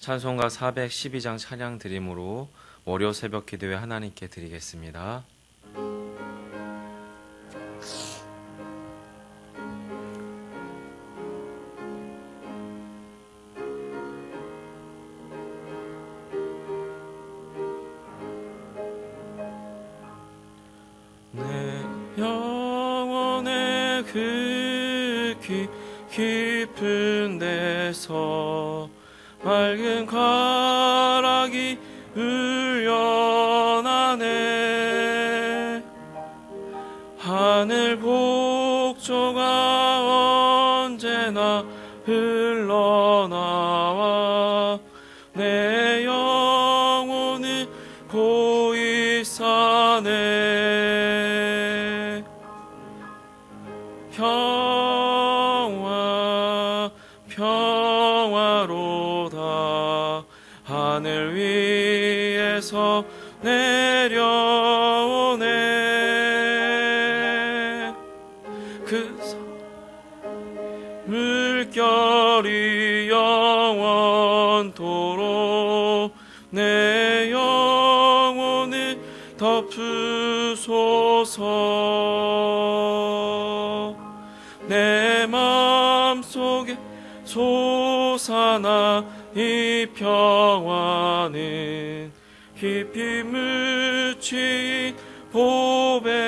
찬송가 412장 찬양 드림으로 월요 새벽 기도회 하나님께 드리겠습니다. 내 영혼의 그 깊은 데서 맑은 가락이 울려나네. 하늘 복조가 언제나 흘러나와 내 영혼을 고이 싸네. 평화로다 하늘 위에서 내려오네. 그 물결이 영원토록 내 영혼을 덮으소서. 내 마음속에 솟아나 이 평화는 깊이 묻힌 보배로다.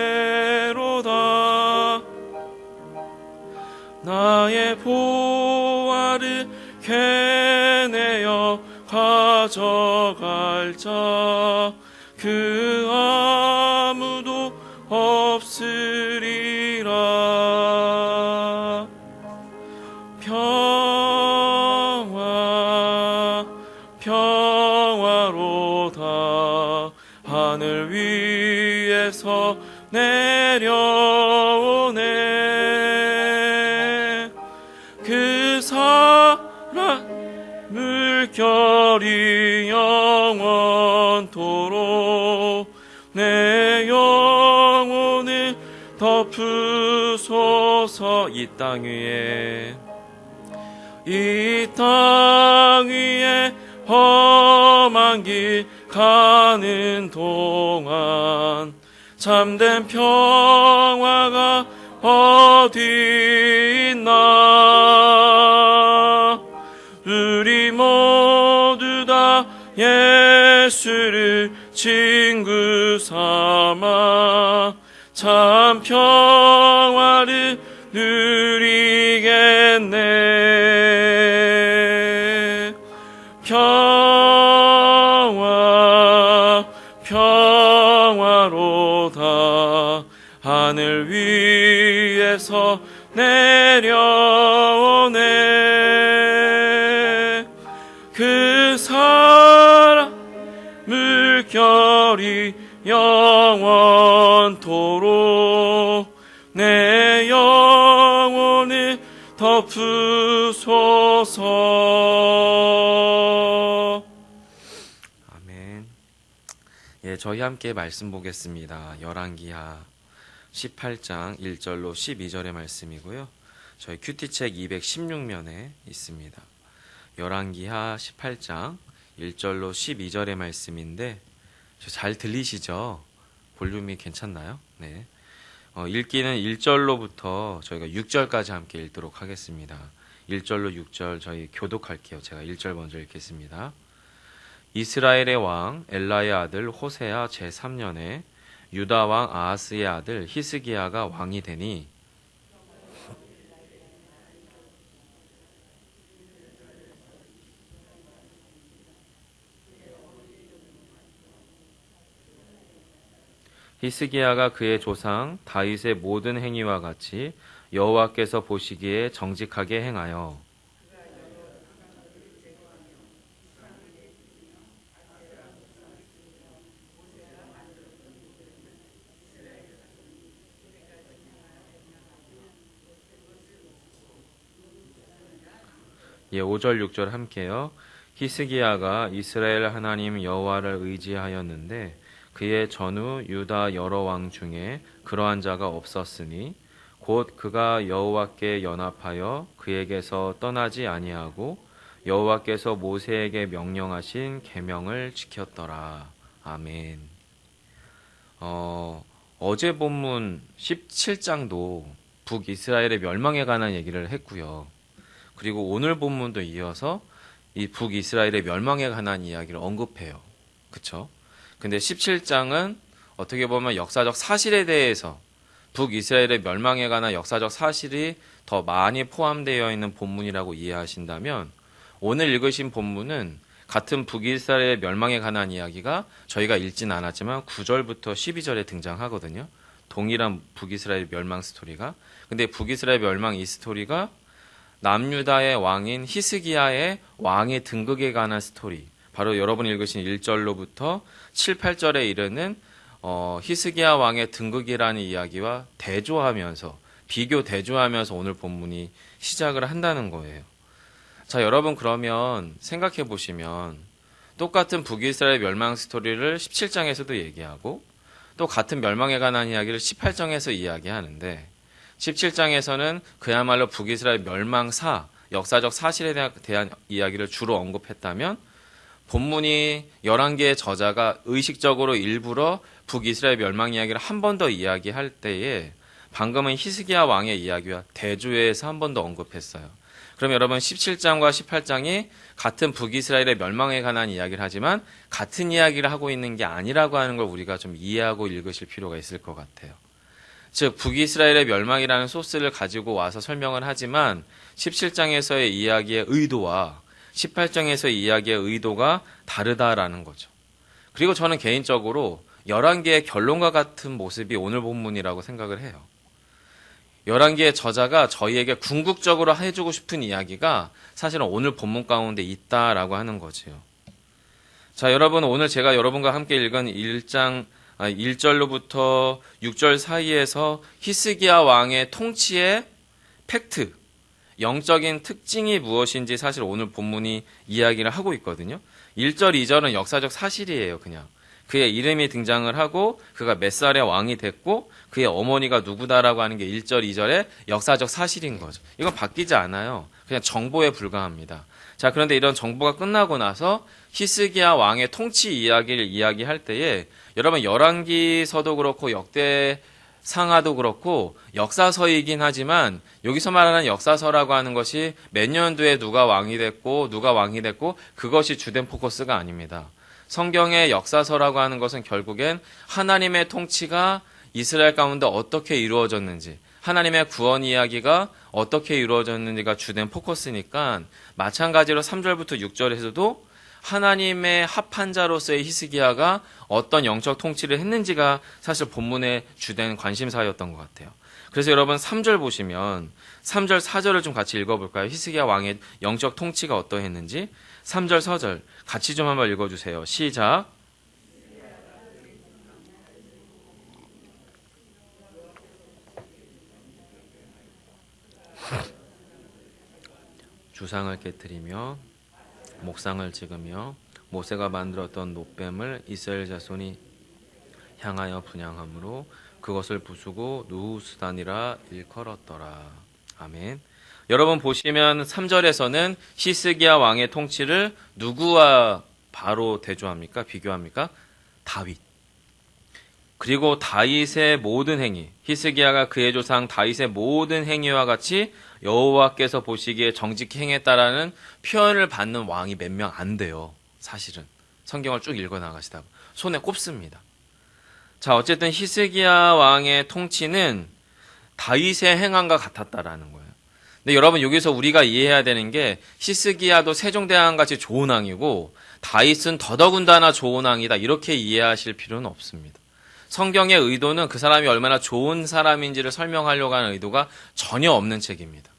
나의 보화를 캐내어 가져갈 자 그 아무도 없으리라. 평화로다 하늘 위에서 내려오네. 그 사랑 물결이 영원토록 내 영혼을 덮으소서. 이 땅 위에 험한 길 가는 동안 참된 평화가 어디 있나. 우리 모두 다 예수를 친구 삼아 참 평화를 누리겠네. 평화로다 하늘 위에서 내려오네. 그 사랑 물결이 영원토록 내 영혼을 덮으소서. 아멘. 예, 저희 함께 말씀 보겠습니다. 열왕기하 18장 1절로 12절의 말씀이고요. 저희 큐티책 216면에 있습니다. 열왕기하 18장 1절로 12절의 말씀인데 잘 들리시죠? 볼륨이 괜찮나요? 네. 읽기는 1절로부터 저희가 6절까지 함께 읽도록 하겠습니다. 1절로 6절 저희 교독할게요. 제가 1절 먼저 읽겠습니다. 이스라엘의 왕 엘라의 아들 호세아 제3년에 유다 왕 아하스의 아들 히스기야가 왕이 되니 히스기야가 그의 조상 다윗의 모든 행위와 같이 여호와께서 보시기에 정직하게 행하여 예, 5절 6절 함께요. 히스기야가 이스라엘 하나님 여호와를 의지하였는데 그의 전후 유다 여러 왕 중에 그러한 자가 없었으니 곧 그가 여호와께 연합하여 그에게서 떠나지 아니하고 여호와께서 모세에게 명령하신 계명을 지켰더라. 아멘. 어제 본문 17장도 북이스라엘의 멸망에 관한 얘기를 했고요. 그리고 오늘 본문도 이어서 이 북이스라엘의 멸망에 관한 이야기를 언급해요. 그쵸? 근데 17장은 어떻게 보면 역사적 사실에 대해서 북이스라엘의 멸망에 관한 역사적 사실이 더 많이 포함되어 있는 본문이라고 이해하신다면 오늘 읽으신 본문은 같은 북이스라엘의 멸망에 관한 이야기가 저희가 읽진 않았지만 9절부터 12절에 등장하거든요. 동일한 북이스라엘 멸망 스토리가. 근데 북이스라엘 멸망 이 스토리가 남유다의 왕인 히스기야의 왕의 등극에 관한 스토리. 바로 여러분이 읽으신 1절로부터 7, 8절에 이르는 히스기야 왕의 등극이라는 이야기와 대조하면서 비교 대조하면서 오늘 본문이 시작을 한다는 거예요. 자, 여러분 그러면 생각해 보시면 똑같은 북이스라엘 멸망 스토리를 17장에서도 얘기하고 또 같은 멸망에 관한 이야기를 18장에서 이야기하는데 17장에서는 그야말로 북이스라엘 멸망사, 역사적 사실에 대한 이야기를 주로 언급했다면 본문이 11개의 저자가 의식적으로 일부러 북이스라엘 멸망 이야기를 한 번 더 이야기할 때에 방금은 히스기야 왕의 이야기와 대조해서 한 번 더 언급했어요. 그럼 여러분 17장과 18장이 같은 북이스라엘의 멸망에 관한 이야기를 하지만 같은 이야기를 하고 있는 게 아니라고 하는 걸 우리가 좀 이해하고 읽으실 필요가 있을 것 같아요. 즉 북이스라엘의 멸망이라는 소스를 가지고 와서 설명을 하지만 17장에서의 이야기의 의도와 18장에서의 이야기의 의도가 다르다라는 거죠. 그리고 저는 개인적으로 11개의 결론과 같은 모습이 오늘 본문이라고 생각을 해요. 11개의 저자가 저희에게 궁극적으로 해주고 싶은 이야기가 사실은 오늘 본문 가운데 있다라고 하는 거지요. 자, 여러분 오늘 제가 여러분과 함께 읽은 1절로부터 6절 사이에서 히스기야 왕의 통치의 팩트, 영적인 특징이 무엇인지 사실 오늘 본문이 이야기를 하고 있거든요. 1절, 2절은 역사적 사실이에요. 그냥 그의 이름이 등장을 하고 그가 몇 살의 왕이 됐고 그의 어머니가 누구다라고 하는 게 1절, 2절의 역사적 사실인 거죠. 이건 바뀌지 않아요. 그냥 정보에 불과합니다. 자, 그런데 이런 정보가 끝나고 나서 히스기야 왕의 통치 이야기를 이야기할 때에 여러분 열왕기서도 그렇고 역대상하도 그렇고 역사서이긴 하지만 여기서 말하는 역사서라고 하는 것이 몇 년도에 누가 왕이 됐고 그것이 주된 포커스가 아닙니다. 성경의 역사서라고 하는 것은 결국엔 하나님의 통치가 이스라엘 가운데 어떻게 이루어졌는지, 하나님의 구원 이야기가 어떻게 이루어졌는지가 주된 포커스니까 마찬가지로 3절부터 6절에서도 하나님의 합한 자로서의 히스기야가 어떤 영적 통치를 했는지가 사실 본문의 주된 관심사였던 것 같아요. 그래서 여러분 3절 보시면 3절, 4절을 좀 같이 읽어볼까요? 히스기야 왕의 영적 통치가 어떠했는지 3절, 4절 같이 좀 한번 읽어주세요. 시작. 주상을 깨뜨리며 목상을 찍으며 모세가 만들었던 놋뱀을 이스라엘 자손이 향하여 분향함으로 그것을 부수고 누후수단이라 일컬었더라. 아멘. 여러분 보시면 3절에서는 히스기야 왕의 통치를 누구와 바로 대조합니까? 비교합니까? 다윗. 그리고 다윗의 모든 행위, 히스기야가 그의 조상 다윗의 모든 행위와 같이 여호와께서 보시기에 정직히 행했다라는 표현을 받는 왕이 몇 명 안 돼요. 사실은 성경을 쭉 읽어 나가시다 손에 꼽습니다. 자, 어쨌든 히스기야 왕의 통치는 다윗의 행함과 같았다라는 거예요. 근데 여러분 여기서 우리가 이해해야 되는 게 히스기야도 세종대왕 같이 좋은 왕이고 다윗은 더더군다나 좋은 왕이다 이렇게 이해하실 필요는 없습니다. 성경의 의도는 그 사람이 얼마나 좋은 사람인지를 설명하려고 하는 의도가 전혀 없는 책입니다.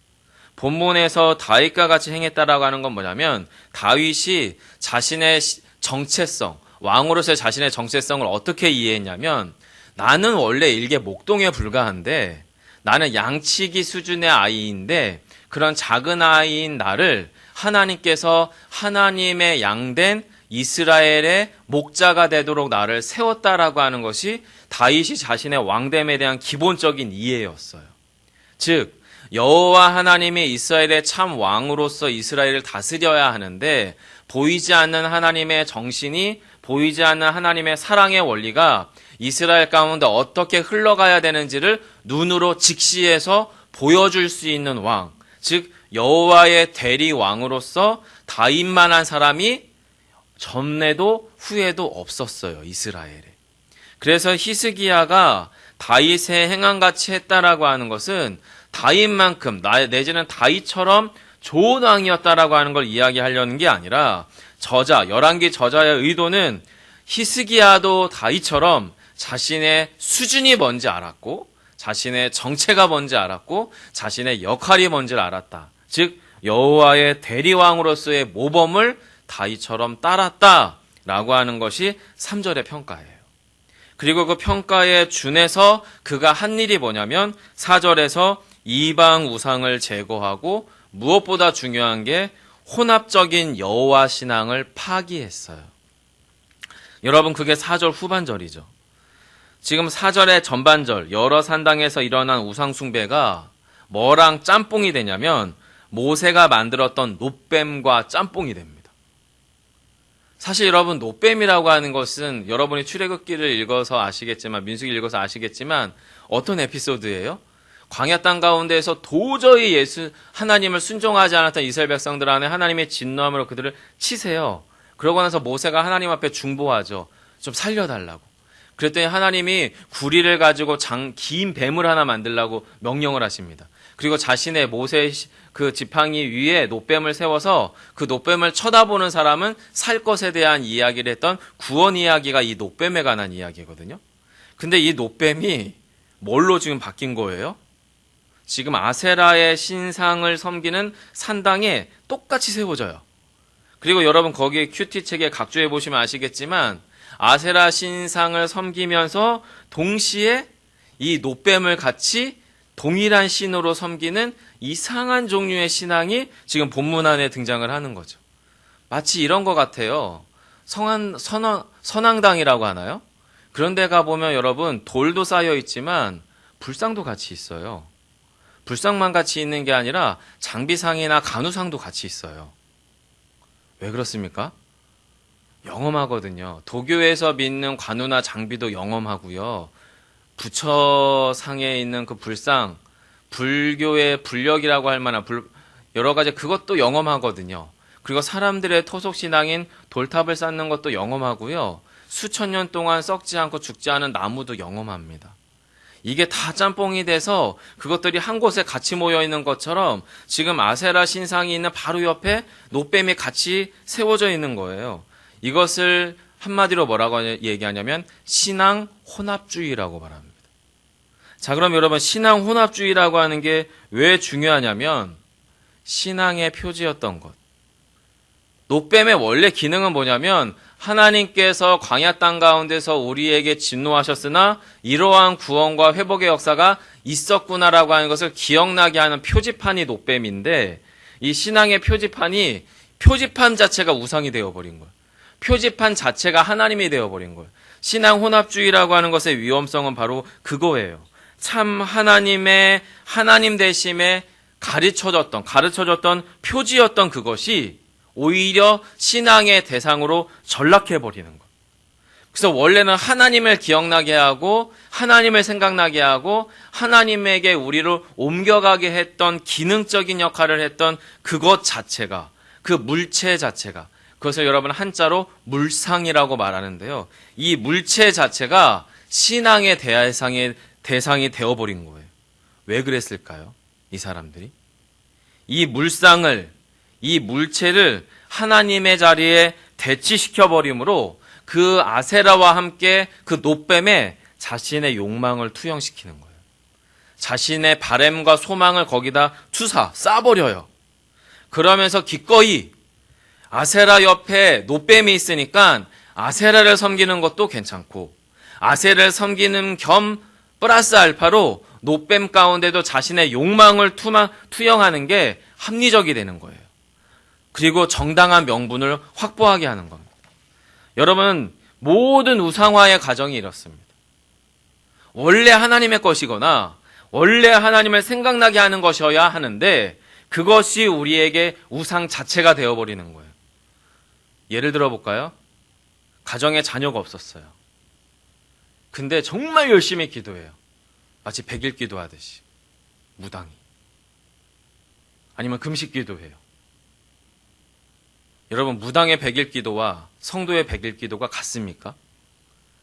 본문에서 다윗과 같이 행했다라고 하는 건 뭐냐면 다윗이 자신의 정체성, 왕으로서의 자신의 정체성을 어떻게 이해했냐면 나는 원래 일개 목동에 불과한데 나는 양치기 수준의 아이인데 그런 작은 아이인 나를 하나님께서 하나님의 양된 이스라엘의 목자가 되도록 나를 세웠다라고 하는 것이 다윗이 자신의 왕됨에 대한 기본적인 이해였어요. 즉 여호와 하나님이 이스라엘의 참 왕으로서 이스라엘을 다스려야 하는데 보이지 않는 하나님의 정신이, 보이지 않는 하나님의 사랑의 원리가 이스라엘 가운데 어떻게 흘러가야 되는지를 눈으로 직시해서 보여줄 수 있는 왕, 즉 여호와의 대리 왕으로서 다윗만한 사람이 전에도 후에도 없었어요, 이스라엘에. 그래서 히스기야가 다윗의 행함같이 했다라고 하는 것은 다윗만큼 내지는 다윗처럼 좋은 왕이었다라고 하는 걸 이야기하려는 게 아니라 열왕기 저자의 의도는 히스기야도 다윗처럼 자신의 수준이 뭔지 알았고 자신의 정체가 뭔지 알았고 자신의 역할이 뭔지를 알았다. 즉 여호와의 대리왕으로서의 모범을 다윗처럼 따랐다라고 하는 것이 3절의 평가예요. 그리고 그 평가에 준해서 그가 한 일이 뭐냐면 4절에서 이방 우상을 제거하고 무엇보다 중요한 게 혼합적인 여호와 신앙을 파기했어요. 여러분, 그게 4절 후반절이죠. 지금 4절의 전반절, 여러 산당에서 일어난 우상 숭배가 뭐랑 짬뽕이 되냐면 모세가 만들었던 놋뱀과 짬뽕이 됩니다. 사실 여러분, 놋뱀이라고 하는 것은 여러분이 출애굽기를 읽어서 아시겠지만, 민수기 읽어서 아시겠지만 어떤 에피소드예요? 광야 땅 가운데에서 도저히 하나님을 순종하지 않았던 이스라엘 백성들 안에 하나님의 진노함으로 그들을 치세요. 그러고 나서 모세가 하나님 앞에 중보하죠. 좀 살려달라고. 그랬더니 하나님이 구리를 가지고 긴 뱀을 하나 만들라고 명령을 하십니다. 그리고 자신의 모세의 그 지팡이 위에 놋뱀을 세워서 그 놋뱀을 쳐다보는 사람은 살 것에 대한 이야기를 했던 구원 이야기가 이 놋뱀에 관한 이야기거든요. 근데 이 놋뱀이 뭘로 지금 바뀐 거예요? 지금 아세라의 신상을 섬기는 산당에 똑같이 세워져요. 그리고 여러분 거기 큐티 책에 각주해 보시면 아시겠지만 아세라 신상을 섬기면서 동시에 이 놋뱀을 같이 동일한 신으로 섬기는 이상한 종류의 신앙이 지금 본문 안에 등장을 하는 거죠. 마치 이런 것 같아요. 선앙당이라고 하나요? 그런 데 가보면 여러분 돌도 쌓여 있지만 불상도 같이 있어요. 불상만 같이 있는 게 아니라 장비상이나 간우상도 같이 있어요. 왜 그렇습니까? 영험하거든요. 도교에서 믿는 관우나 장비도 영험하고요. 부처상에 있는 그 불상, 불교의 불력이라고 할 만한 여러 가지 그것도 영험하거든요. 그리고 사람들의 토속신앙인 돌탑을 쌓는 것도 영험하고요. 수천 년 동안 썩지 않고 죽지 않은 나무도 영험합니다. 이게 다 짬뽕이 돼서 그것들이 한 곳에 같이 모여 있는 것처럼 지금 아세라 신상이 있는 바로 옆에 놋뱀이 같이 세워져 있는 거예요. 이것을 한마디로 뭐라고 얘기하냐면 신앙 혼합주의라고 말합니다. 자, 그럼 여러분 신앙 혼합주의라고 하는 게 왜 중요하냐면 신앙의 표지였던 것. 놋뱀의 원래 기능은 뭐냐면 하나님께서 광야 땅 가운데서 우리에게 진노하셨으나 이러한 구원과 회복의 역사가 있었구나라고 하는 것을 기억나게 하는 표지판이 놋뱀인데 이 신앙의 표지판 자체가 우상이 되어버린 거예요. 표지판 자체가 하나님이 되어버린 거예요. 신앙 혼합주의라고 하는 것의 위험성은 바로 그거예요. 참 하나님의 하나님 되심에 가르쳐줬던 표지였던 그것이 오히려 신앙의 대상으로 전락해버리는 것. 그래서 원래는 하나님을 기억나게 하고 하나님을 생각나게 하고 하나님에게 우리를 옮겨가게 했던 기능적인 역할을 했던 그것 자체가, 그 물체 자체가, 그것을 여러분 한자로 물상이라고 말하는데요. 이 물체 자체가 신앙의 대상이 되어버린 거예요. 왜 그랬을까요? 이 사람들이? 이 물체를 하나님의 자리에 대치시켜버림으로 그 아세라와 함께 그 놋뱀에 자신의 욕망을 투영시키는 거예요. 자신의 바램과 소망을 거기다 쏴버려요. 그러면서 기꺼이 아세라 옆에 놋뱀이 있으니까 아세라를 섬기는 것도 괜찮고 아세라를 섬기는 겸 플러스 알파로 놋뱀 가운데도 자신의 욕망을 투영하는 게 합리적이 되는 거예요. 그리고 정당한 명분을 확보하게 하는 겁니다. 여러분, 모든 우상화의 과정이 이렇습니다. 원래 하나님의 것이거나 원래 하나님을 생각나게 하는 것이어야 하는데 그것이 우리에게 우상 자체가 되어버리는 거예요. 예를 들어 볼까요? 가정에 자녀가 없었어요. 근데 정말 열심히 기도해요. 마치 100일 기도하듯이 무당이. 아니면 금식 기도해요. 여러분, 무당의 100일 기도와 성도의 100일 기도가 같습니까?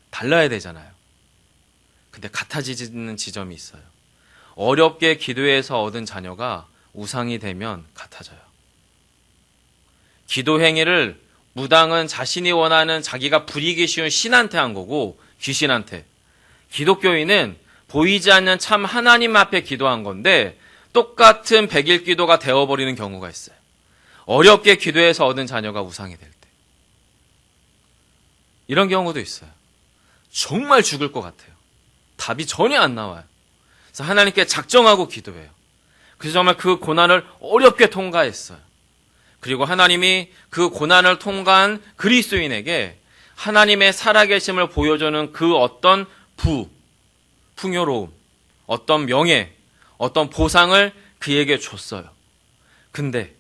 달라야 되잖아요. 근데 같아지는 지점이 있어요. 어렵게 기도해서 얻은 자녀가 우상이 되면 같아져요. 기도 행위를 무당은 자신이 원하는 자기가 부리기 쉬운 신한테 한 거고, 귀신한테. 기독교인은 보이지 않는 참 하나님 앞에 기도한 건데 똑같은 100일 기도가 되어버리는 경우가 있어요. 어렵게 기도해서 얻은 자녀가 우상이 될 때. 이런 경우도 있어요. 정말 죽을 것 같아요. 답이 전혀 안 나와요. 그래서 하나님께 작정하고 기도해요. 그래서 정말 그 고난을 어렵게 통과했어요. 그리고 하나님이 그 고난을 통과한 그리스도인에게 하나님의 살아계심을 보여주는 그 어떤 풍요로움, 어떤 명예, 어떤 보상을 그에게 줬어요. 근데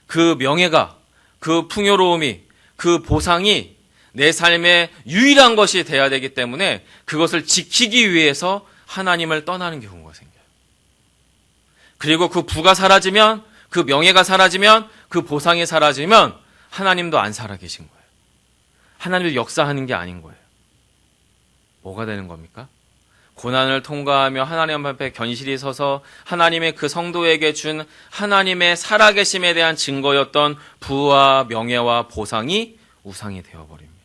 그 명예가, 그 풍요로움이, 그 보상이 내 삶의 유일한 것이 돼야 되기 때문에 그것을 지키기 위해서 하나님을 떠나는 경우가 생겨요. 그리고 그 부가 사라지면, 그 명예가 사라지면, 그 보상이 사라지면 하나님도 안 살아계신 거예요. 하나님도 역사하는 게 아닌 거예요. 뭐가 되는 겁니까? 고난을 통과하며 하나님 앞에 견실히 서서 하나님의 그 성도에게 준 하나님의 살아계심에 대한 증거였던 부와 명예와 보상이 우상이 되어버립니다.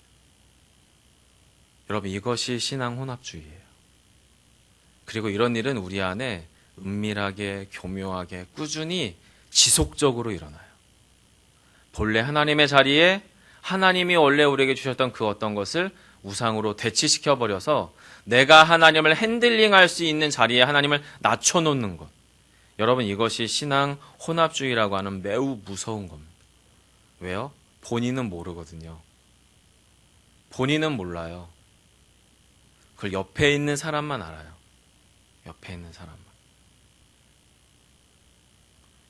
여러분, 이것이 신앙 혼합주의예요. 그리고 이런 일은 우리 안에 은밀하게, 교묘하게, 꾸준히 지속적으로 일어나요. 본래 하나님의 자리에 하나님이 원래 우리에게 주셨던 그 어떤 것을 우상으로 대치시켜버려서 내가 하나님을 핸들링할 수 있는 자리에 하나님을 낮춰놓는 것. 여러분, 이것이 신앙 혼합주의라고 하는 매우 무서운 겁니다. 왜요? 본인은 모르거든요. 본인은 몰라요. 그걸 옆에 있는 사람만 알아요. 옆에 있는 사람만.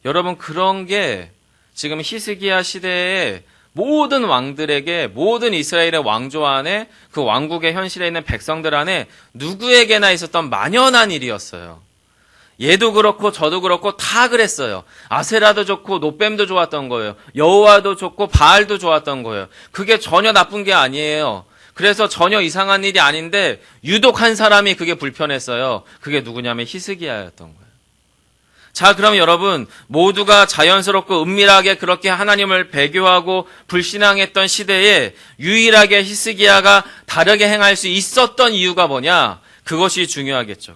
여러분, 그런 게 지금 히스기야 시대에 모든 왕들에게, 모든 이스라엘의 왕조 안에, 그 왕국의 현실에 있는 백성들 안에 누구에게나 있었던 만연한 일이었어요. 얘도 그렇고 저도 그렇고 다 그랬어요. 아세라도 좋고 노뱀도 좋았던 거예요. 여호와도 좋고 바알도 좋았던 거예요. 그게 전혀 나쁜 게 아니에요. 그래서 전혀 이상한 일이 아닌데 유독 한 사람이 그게 불편했어요. 그게 누구냐면 히스기야였던 거예요. 자, 그럼 여러분, 모두가 자연스럽고 은밀하게 그렇게 하나님을 배교하고 불신앙했던 시대에 유일하게 히스기야가 다르게 행할 수 있었던 이유가 뭐냐? 그것이 중요하겠죠.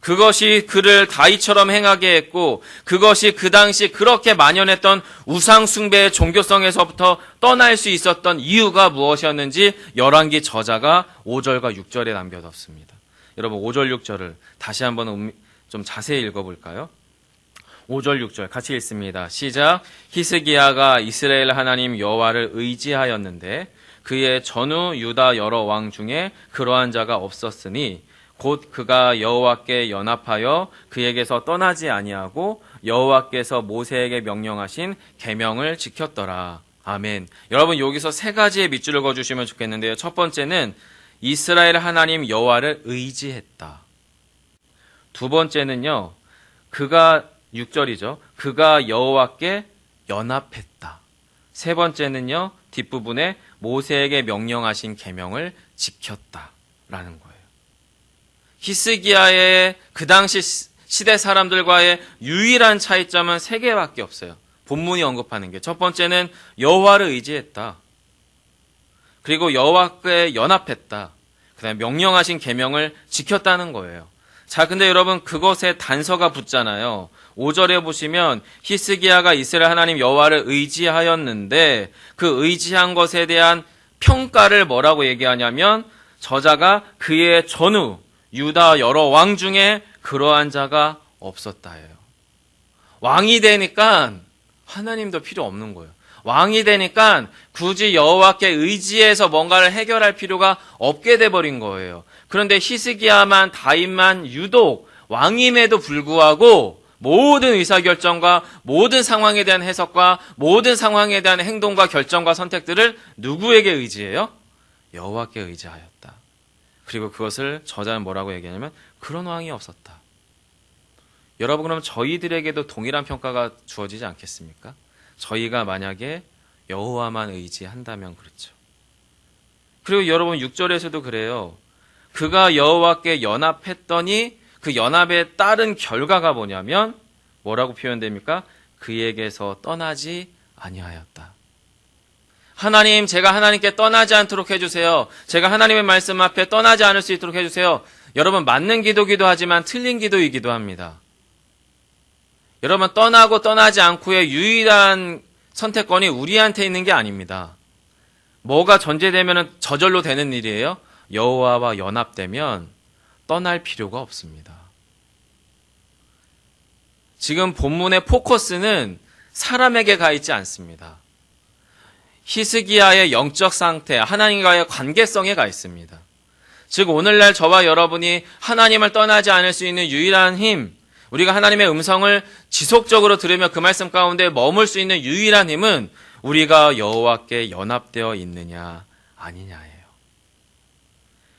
그것이 그를 다윗처럼 행하게 했고, 그것이 그 당시 그렇게 만연했던 우상 숭배의 종교성에서부터 떠날 수 있었던 이유가 무엇이었는지 열왕기 저자가 5절과 6절에 남겨뒀습니다. 여러분, 5절 6절을 다시 한번 좀 자세히 읽어볼까요? 5절 6절 같이 읽습니다. 시작. 히스기야가 이스라엘 하나님 여호와를 의지하였는데 그의 전후 유다 여러 왕 중에 그러한 자가 없었으니 곧 그가 여호와께 연합하여 그에게서 떠나지 아니하고 여호와께서 모세에게 명령하신 계명을 지켰더라. 아멘. 여러분, 여기서 세 가지의 밑줄을 그어주시면 좋겠는데요. 첫 번째는 이스라엘 하나님 여호와를 의지했다. 두 번째는요, 그가 6절이죠. 그가 여호와께 연합했다. 세 번째는요, 뒷부분에 모세에게 명령하신 계명을 지켰다라는 거예요. 히스기야의 그 당시 시대 사람들과의 유일한 차이점은 세 개밖에 없어요. 본문이 언급하는 게. 첫 번째는 여호와를 의지했다. 그리고 여호와께 연합했다. 그다음에 명령하신 계명을 지켰다는 거예요. 자, 근데 여러분, 그것에 단서가 붙잖아요. 5절에 보시면 히스기야가 이스라엘 하나님 여호와를 의지하였는데 그 의지한 것에 대한 평가를 뭐라고 얘기하냐면 저자가 그의 전후 유다 여러 왕 중에 그러한 자가 없었다예요. 왕이 되니까 하나님도 필요 없는 거예요. 왕이 되니까 굳이 여호와께 의지해서 뭔가를 해결할 필요가 없게 돼버린 거예요. 그런데 히스기야만 다윗만 유독 왕임에도 불구하고 모든 의사결정과 모든 상황에 대한 해석과 모든 상황에 대한 행동과 결정과 선택들을 누구에게 의지해요? 여호와께 의지하였다. 그리고 그것을 저자는 뭐라고 얘기하냐면 그런 왕이 없었다. 여러분, 그럼 저희들에게도 동일한 평가가 주어지지 않겠습니까? 저희가 만약에 여호와만 의지한다면 그렇죠. 그리고 여러분 6절에서도 그래요. 그가 여호와께 연합했더니 그 연합에 따른 결과가 뭐냐면 뭐라고 표현됩니까? 그에게서 떠나지 아니하였다. 하나님, 제가 하나님께 떠나지 않도록 해주세요. 제가 하나님의 말씀 앞에 떠나지 않을 수 있도록 해주세요. 여러분, 맞는 기도기도 하지만 틀린 기도이기도 합니다. 여러분, 떠나고 떠나지 않고의 유일한 선택권이 우리한테 있는 게 아닙니다. 뭐가 전제되면 저절로 되는 일이에요? 여호와와 연합되면 떠날 필요가 없습니다. 지금 본문의 포커스는 사람에게 가 있지 않습니다. 히스기야의 영적 상태, 하나님과의 관계성에 가 있습니다. 즉 오늘날 저와 여러분이 하나님을 떠나지 않을 수 있는 유일한 힘, 우리가 하나님의 음성을 지속적으로 들으며 그 말씀 가운데 머물 수 있는 유일한 힘은 우리가 여호와께 연합되어 있느냐 아니냐예요.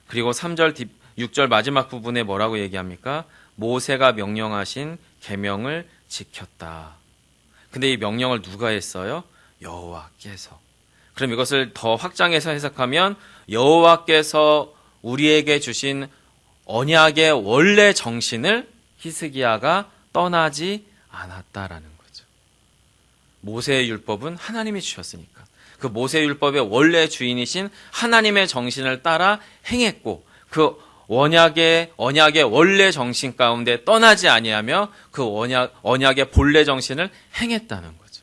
그리고 3절, 6절 마지막 부분에 뭐라고 얘기합니까? 모세가 명령하신 계명을 지켰다. 근데 이 명령을 누가 했어요? 여호와께서. 그럼 이것을 더 확장해서 해석하면 여호와께서 우리에게 주신 언약의 원래 정신을 히스기야가 떠나지 않았다라는 거죠. 모세의 율법은 하나님이 주셨으니까 그 모세의 율법의 원래 주인이신 하나님의 정신을 따라 행했고 그 언약의 원래 정신 가운데 떠나지 아니하며 그 언약의 본래 정신을 행했다는 거죠.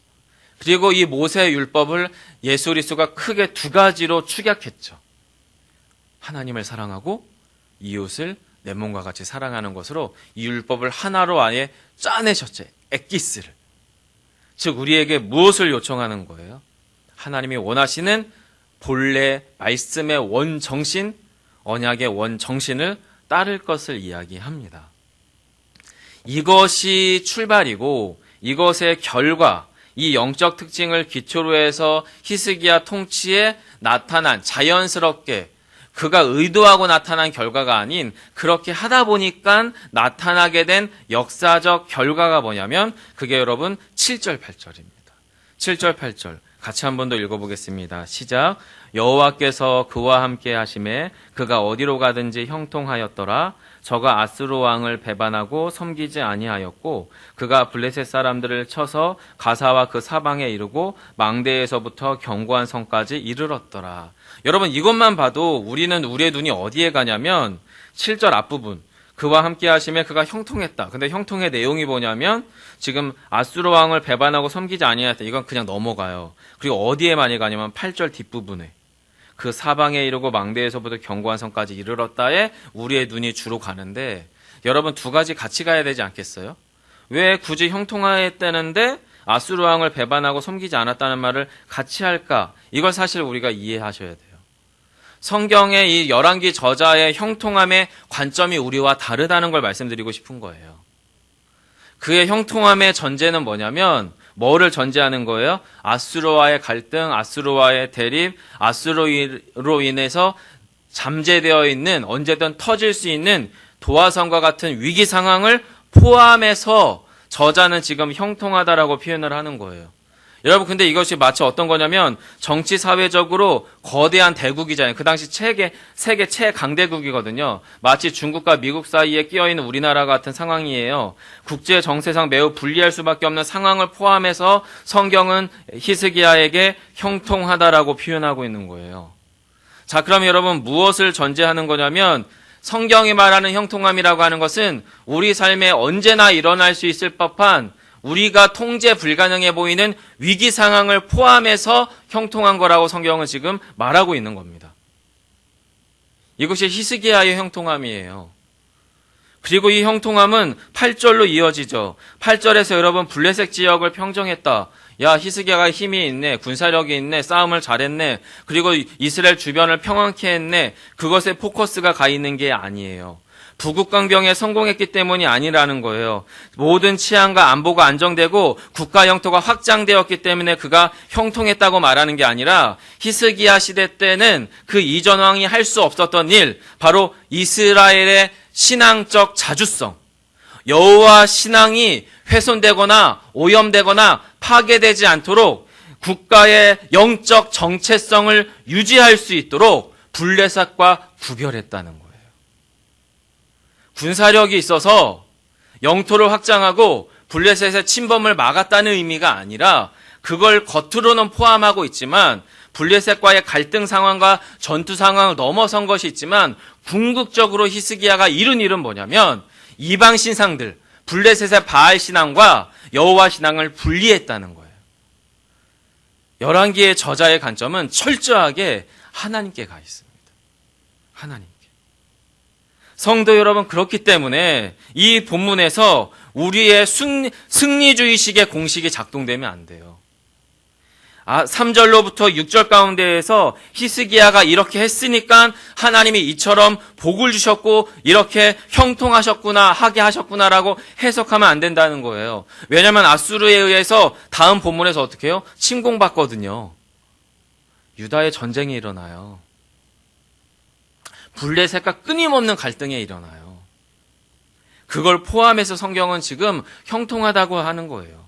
그리고 이 모세의 율법을 예수 그리스도가 크게 두 가지로 축약했죠. 하나님을 사랑하고 이웃을 내 몸과 같이 사랑하는 것으로 이 율법을 하나로 아예 짜내셨죠. 엑기스를. 즉 우리에게 무엇을 요청하는 거예요? 하나님이 원하시는 본래 말씀의 원정신, 언약의 원정신을 따를 것을 이야기합니다. 이것이 출발이고 이것의 결과, 이 영적 특징을 기초로 해서 히스기야 통치에 나타난 자연스럽게 그가 의도하고 나타난 결과가 아닌 그렇게 하다 보니까 나타나게 된 역사적 결과가 뭐냐면 그게 여러분 7절 8절입니다. 7절 8절 같이 한 번 더 읽어보겠습니다. 시작. 여호와께서 그와 함께 하심에 그가 어디로 가든지 형통하였더라. 저가 아스로 왕을 배반하고 섬기지 아니하였고 그가 블레셋 사람들을 쳐서 가사와 그 사방에 이르고 망대에서부터 견고한 성까지 이르렀더라. 여러분 이것만 봐도 우리의 눈이 어디에 가냐면 7절 앞부분 그와 함께 하심에 그가 형통했다. 근데 형통의 내용이 뭐냐면 지금 아수르 왕을 배반하고 섬기지 아니하였다. 이건 그냥 넘어가요. 그리고 어디에 많이 가냐면 8절 뒷부분에 그 사방에 이르고 망대에서부터 견고한 성까지 이르렀다에 우리의 눈이 주로 가는데 여러분 두 가지 같이 가야 되지 않겠어요? 왜 굳이 형통하였다는데 아수르 왕을 배반하고 섬기지 않았다는 말을 같이 할까? 이걸 사실 우리가 이해하셔야 돼요. 성경의 이 열왕기 저자의 형통함의 관점이 우리와 다르다는 걸 말씀드리고 싶은 거예요. 그의 형통함의 전제는 뭐냐면 뭐를 전제하는 거예요? 아수르와의 갈등, 아수르와의 대립, 아수르로 인해서 잠재되어 있는 언제든 터질 수 있는 도화성과 같은 위기 상황을 포함해서 저자는 지금 형통하다라고 표현을 하는 거예요. 여러분 근데 이것이 마치 어떤 거냐면 정치 사회적으로 거대한 대국이잖아요. 그 당시 세계 최강대국이거든요. 마치 중국과 미국 사이에 끼어있는 우리나라 같은 상황이에요. 국제 정세상 매우 불리할 수밖에 없는 상황을 포함해서 성경은 히스기야에게 형통하다라고 표현하고 있는 거예요. 자, 그럼 여러분 무엇을 전제하는 거냐면 성경이 말하는 형통함이라고 하는 것은 우리 삶에 언제나 일어날 수 있을 법한 우리가 통제 불가능해 보이는 위기 상황을 포함해서 형통한 거라고 성경은 지금 말하고 있는 겁니다. 이것이 히스기야의 형통함이에요. 그리고 이 형통함은 8절로 이어지죠. 8절에서 여러분 블레셋 지역을 평정했다. 야, 히스기야가 힘이 있네, 군사력이 있네, 싸움을 잘했네, 그리고 이스라엘 주변을 평안케 했네, 그것에 포커스가 가 있는 게 아니에요. 부국강병에 성공했기 때문이 아니라는 거예요. 모든 치안과 안보가 안정되고 국가 영토가 확장되었기 때문에 그가 형통했다고 말하는 게 아니라 히스기야 시대 때는 그 이전 왕이 할 수 없었던 일, 바로 이스라엘의 신앙적 자주성, 여호와 신앙이 훼손되거나 오염되거나 파괴되지 않도록 국가의 영적 정체성을 유지할 수 있도록 블레셋과 구별했다는 거예요. 군사력이 있어서 영토를 확장하고 블레셋의 침범을 막았다는 의미가 아니라 그걸 겉으로는 포함하고 있지만 블레셋과의 갈등 상황과 전투 상황을 넘어선 것이 있지만 궁극적으로 히스기야가 이룬 일은 뭐냐면 이방 신상들, 블레셋의 바알 신앙과 여호와 신앙을 분리했다는 거예요. 열왕기의 저자의 관점은 철저하게 하나님께 가 있습니다. 하나님께. 성도 여러분, 그렇기 때문에 이 본문에서 우리의 승리주의식의 공식이 작동되면 안 돼요. 3절로부터 6절 가운데에서 히스기야가 이렇게 했으니까 하나님이 이처럼 복을 주셨고 이렇게 형통하셨구나, 하게 하셨구나라고 해석하면 안 된다는 거예요. 왜냐하면 아수르에 의해서 다음 본문에서 어떻게 해요? 침공받거든요. 유다의 전쟁이 일어나요. 블레셋과 끊임없는 갈등이 일어나요. 그걸 포함해서 성경은 지금 형통하다고 하는 거예요.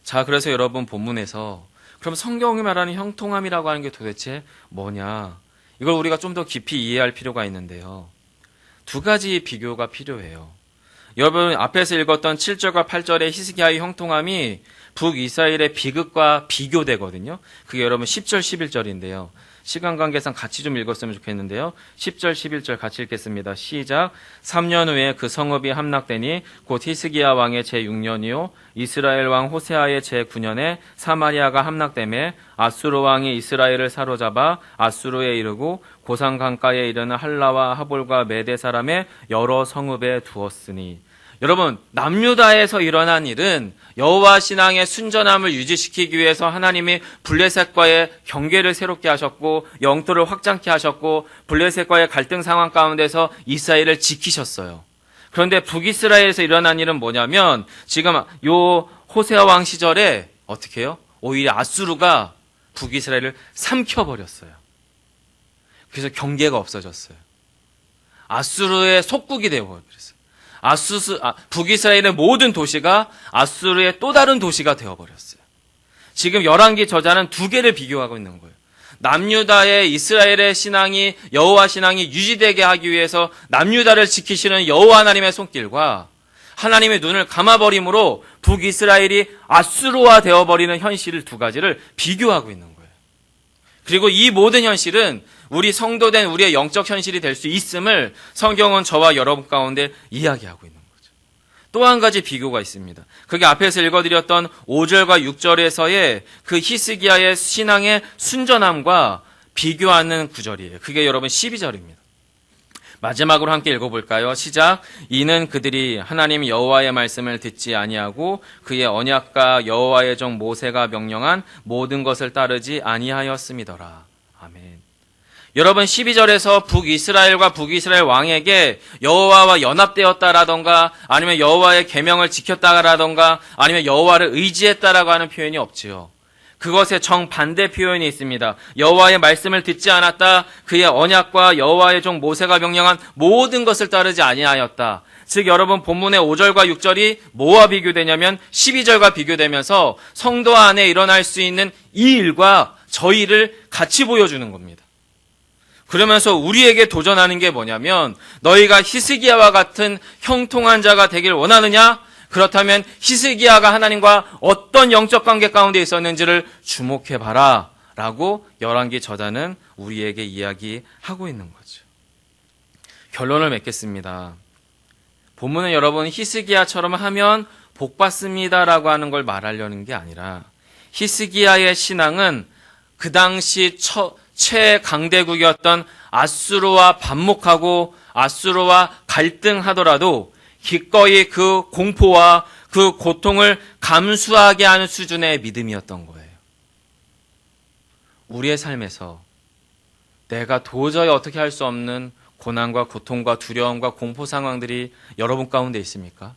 자, 그래서 여러분 본문에서 그럼 성경이 말하는 형통함이라고 하는 게 도대체 뭐냐? 이걸 우리가 좀 더 깊이 이해할 필요가 있는데요. 두 가지 비교가 필요해요. 여러분 앞에서 읽었던 7절과 8절의 히스기야의 형통함이 북이스라엘의 비극과 비교되거든요. 그게 여러분 10절, 11절인데요. 시간 관계상 같이 좀 읽었으면 좋겠는데요. 10절, 11절 같이 읽겠습니다. 시작. 3년 후에 그 성읍이 함락되니 곧 히스기야 왕의 제6년이요 이스라엘 왕 호세아의 제9년에 사마리아가 함락되매 아수르 왕이 이스라엘을 사로잡아 아수르에 이르고 고산 강가에 이르는 할라와 하볼과 메대 사람의 여러 성읍에 두었으니. 여러분, 남유다에서 일어난 일은 여호와 신앙의 순전함을 유지시키기 위해서 하나님이 블레셋과의 경계를 새롭게 하셨고 영토를 확장케 하셨고 블레셋과의 갈등 상황 가운데서 이스라엘을 지키셨어요. 그런데 북이스라엘에서 일어난 일은 뭐냐면 지금 요 호세아 왕 시절에 어떻게 해요? 오히려 아수르가 북이스라엘을 삼켜버렸어요. 그래서 경계가 없어졌어요. 아수르의 속국이 되어버렸어요. 북이스라엘의 모든 도시가 아수르의 또 다른 도시가 되어버렸어요. 지금 열왕기 저자는 두 개를 비교하고 있는 거예요. 남유다의 이스라엘의 신앙이 여호와 신앙이 유지되게 하기 위해서 남유다를 지키시는 여호와 하나님의 손길과 하나님의 눈을 감아버림으로 북이스라엘이 아수르화 되어버리는 현실을 두 가지를 비교하고 있는 거예요. 그리고 이 모든 현실은 우리 성도된 우리의 영적 현실이 될 수 있음을 성경은 저와 여러분 가운데 이야기하고 있는 거죠. 또 한 가지 비교가 있습니다. 그게 앞에서 읽어드렸던 5절과 6절에서의 그 히스기야의 신앙의 순전함과 비교하는 구절이에요. 그게 여러분 12절입니다. 마지막으로 함께 읽어볼까요? 시작. 이는 그들이 하나님 여호와의 말씀을 듣지 아니하고 그의 언약과 여호와의 종 모세가 명령한 모든 것을 따르지 아니하였음이더라. 아멘. 여러분 12절에서 북이스라엘과 북이스라엘 왕에게 여호와와 연합되었다라던가 아니면 여호와의 계명을 지켰다라던가 아니면 여호와를 의지했다라고 하는 표현이 없지요. 그것의 정반대 표현이 있습니다. 여호와의 말씀을 듣지 않았다. 그의 언약과 여호와의 종 모세가 명령한 모든 것을 따르지 아니하였다. 즉 여러분 본문의 5절과 6절이 뭐와 비교되냐면 12절과 비교되면서 성도 안에 일어날 수 있는 이 일과 저 일을 같이 보여주는 겁니다. 그러면서 우리에게 도전하는 게 뭐냐면 너희가 히스기야와 같은 형통한 자가 되길 원하느냐? 그렇다면 히스기야가 하나님과 어떤 영적 관계 가운데 있었는지를 주목해봐라 라고 열왕기 저자는 우리에게 이야기하고 있는 거죠. 결론을 맺겠습니다. 본문은 여러분 히스기야처럼 하면 복받습니다 라고 하는 걸 말하려는 게 아니라 히스기야의 신앙은 그 당시 최강대국이었던 아수르와 반목하고 아수르와 갈등하더라도 기꺼이 그 공포와 그 고통을 감수하게 하는 수준의 믿음이었던 거예요. 우리의 삶에서 내가 도저히 어떻게 할 수 없는 고난과 고통과 두려움과 공포 상황들이 여러분 가운데 있습니까?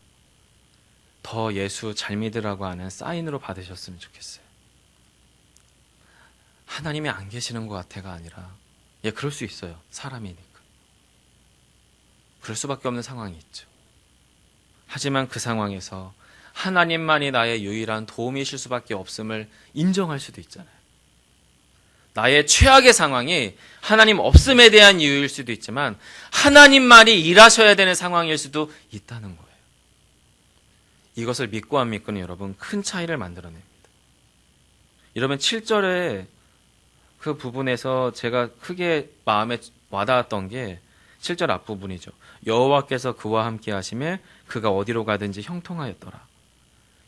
더 예수 잘 믿으라고 하는 사인으로 받으셨으면 좋겠어요. 하나님이 안 계시는 것 같아가 아니라, 그럴 수 있어요. 사람이니까. 그럴 수밖에 없는 상황이 있죠. 하지만 그 상황에서 하나님만이 나의 유일한 도움이실 수밖에 없음을 인정할 수도 있잖아요. 나의 최악의 상황이 하나님 없음에 대한 이유일 수도 있지만 하나님만이 일하셔야 되는 상황일 수도 있다는 거예요. 이것을 믿고 안 믿고는 여러분 큰 차이를 만들어냅니다. 여러분 7절에 그 부분에서 제가 크게 마음에 와닿았던 게 7절 앞부분이죠. 여호와께서 그와 함께 하시매 그가 어디로 가든지 형통하였더라.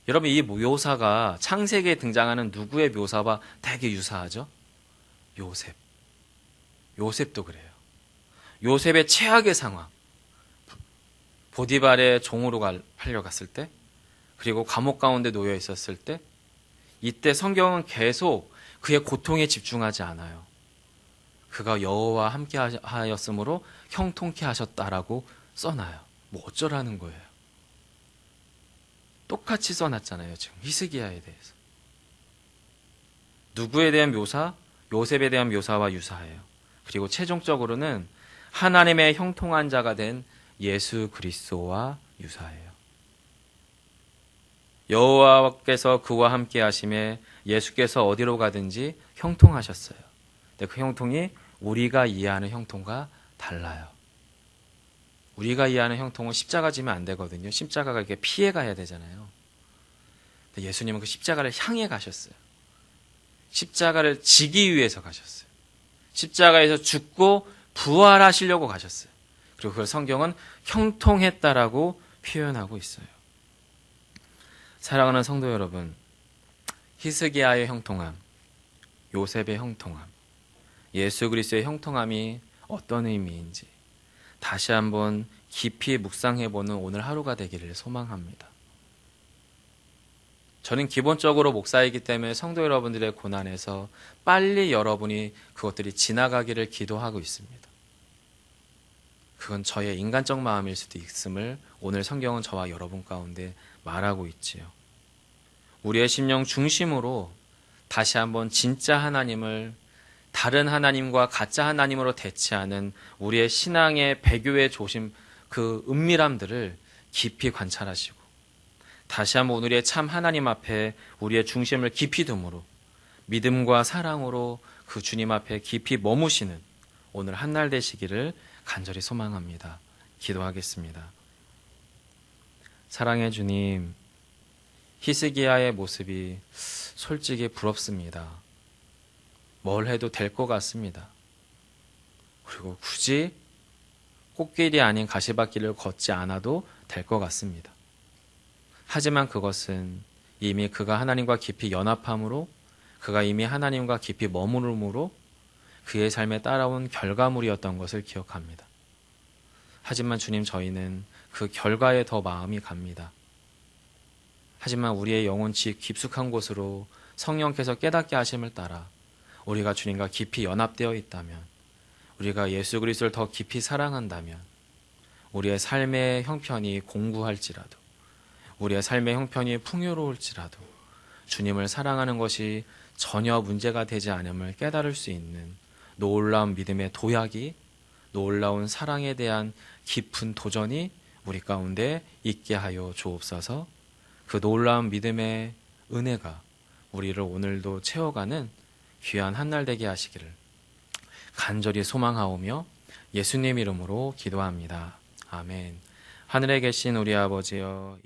여러분 이 묘사가 창세기에 등장하는 누구의 묘사와 되게 유사하죠? 요셉. 요셉도 그래요. 요셉의 최악의 상황. 보디발의 종으로 팔려갔을 때, 그리고 감옥 가운데 놓여 있었을 때, 이때 성경은 계속 그의 고통에 집중하지 않아요. 그가 여호와와 함께 하였으므로 형통케 하셨다라고 써놔요. 뭐 어쩌라는 거예요. 똑같이 써놨잖아요. 지금 히스기야에 대해서. 누구에 대한 묘사? 요셉에 대한 묘사와 유사해요. 그리고 최종적으로는 하나님의 형통한 자가 된 예수 그리스도와 유사해요. 여호와께서 그와 함께 하심에 예수께서 어디로 가든지 형통하셨어요. 근데 그 형통이 우리가 이해하는 형통과 달라요. 우리가 이해하는 형통은 십자가 지면 안 되거든요. 십자가가 이렇게 피해 가야 되잖아요. 근데 예수님은 그 십자가를 향해 가셨어요. 십자가를 지기 위해서 가셨어요. 십자가에서 죽고 부활하시려고 가셨어요. 그리고 그걸 성경은 형통했다라고 표현하고 있어요. 사랑하는 성도 여러분, 히스기야의 형통함, 요셉의 형통함, 예수 그리스도의 형통함이 어떤 의미인지 다시 한번 깊이 묵상해보는 오늘 하루가 되기를 소망합니다. 저는 기본적으로 목사이기 때문에 성도 여러분들의 고난에서 빨리 여러분이 그것들이 지나가기를 기도하고 있습니다. 그건 저의 인간적 마음일 수도 있음을 오늘 성경은 저와 여러분 가운데 말하고 있지요. 우리의 심령 중심으로 다시 한번 진짜 하나님을 다른 하나님과 가짜 하나님으로 대치하는 우리의 신앙의 배교의 조심, 그 은밀함들을 깊이 관찰하시고 다시 한번 오늘의 참 하나님 앞에 우리의 중심을 깊이 둠으로 믿음과 사랑으로 그 주님 앞에 깊이 머무시는 오늘 한날 되시기를 간절히 소망합니다. 기도하겠습니다. 사랑의 주님, 히스기야의 모습이 솔직히 부럽습니다. 뭘 해도 될 것 같습니다. 그리고 굳이 꽃길이 아닌 가시밭길을 걷지 않아도 될 것 같습니다. 하지만 그것은 이미 그가 하나님과 깊이 연합함으로, 그가 이미 하나님과 깊이 머무름으로 그의 삶에 따라온 결과물이었던 것을 기억합니다. 하지만 주님, 저희는 그 결과에 더 마음이 갑니다. 하지만 우리의 영혼 깊숙한 곳으로 성령께서 깨닫게 하심을 따라 우리가 주님과 깊이 연합되어 있다면, 우리가 예수 그리스도를 더 깊이 사랑한다면 우리의 삶의 형편이 공고할지라도, 우리의 삶의 형편이 풍요로울지라도 주님을 사랑하는 것이 전혀 문제가 되지 않음을 깨달을 수 있는 놀라운 믿음의 도약이, 놀라운 사랑에 대한 깊은 도전이 우리 가운데 있게 하여 주옵소서. 그 놀라운 믿음의 은혜가 우리를 오늘도 채워가는 귀한 한날 되게 하시기를 간절히 소망하오며 예수님 이름으로 기도합니다. 아멘. 하늘에 계신 우리 아버지여,